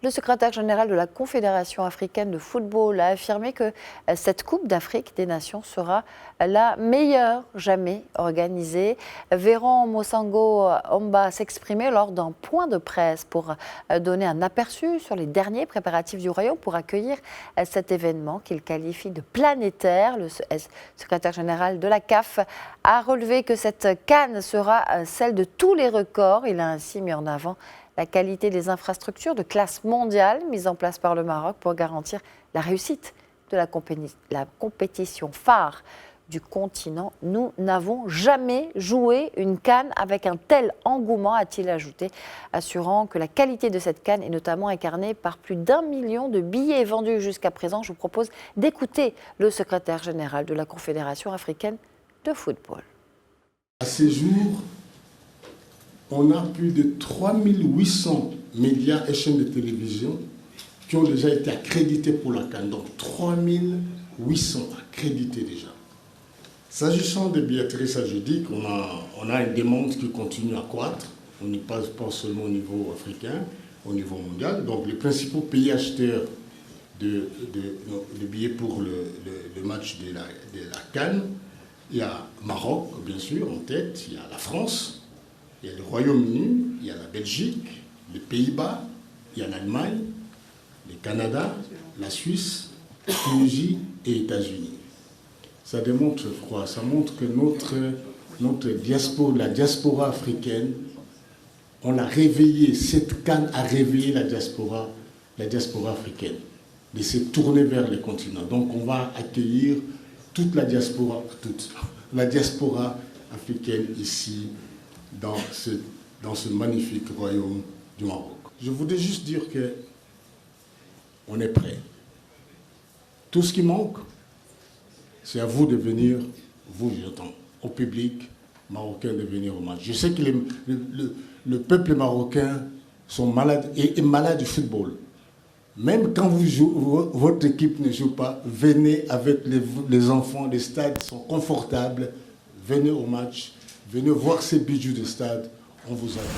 Le secrétaire général de la Confédération africaine de football a affirmé que cette Coupe d'Afrique des Nations sera la meilleure jamais organisée. Véran Mosango Omba s'exprimait lors d'un point de presse pour donner un aperçu sur les derniers préparatifs du Royaume pour accueillir cet événement qu'il qualifie de planétaire. Le secrétaire général de la CAF a relevé que cette CAN sera celle de tous les records. Il a ainsi mis en avant la qualité des infrastructures de classe mondiale mises en place par le Maroc pour garantir la réussite de la compétition phare du continent. Nous n'avons jamais joué une CAN avec un tel engouement, a-t-il ajouté, assurant que la qualité de cette CAN est notamment incarnée par plus d'1 million de billets vendus jusqu'à présent. Je vous propose d'écouter le secrétaire général de la Confédération africaine de football. À ce jour, on a plus de 3800 médias et chaînes de télévision qui ont déjà été accrédités pour la CAN. Donc 3800 accrédités déjà. S'agissant des billetteries, ça je dis qu'on a une demande qui continue à croître. On n'y passe pas seulement au niveau africain, au niveau mondial. Donc les principaux pays acheteurs de billets pour le match de la CAN, il y a Maroc, bien sûr, en tête, il y a la France, il y a le Royaume-Uni, il y a la Belgique, les Pays-Bas, il y a l'Allemagne, le Canada, la Suisse, la Tunisie et les États-Unis. Ça démontre quoi? Ça montre que notre diaspora, la diaspora africaine, on l'a réveillée, cette CAN a réveillé la diaspora africaine, de se tourner vers les continents. Donc on va accueillir toute la diaspora africaine ici, dans ce magnifique royaume du Maroc. Je voudrais juste dire qu'on est prêt. Tout ce qui manque, c'est à vous de venir, vous, j'entends, au public marocain de venir au match. Je sais que le peuple marocain est malade du football. Même quand votre équipe ne joue pas, venez avec les enfants, les stades sont confortables, venez au match, venez voir ces bijoux de stade, on vous attend.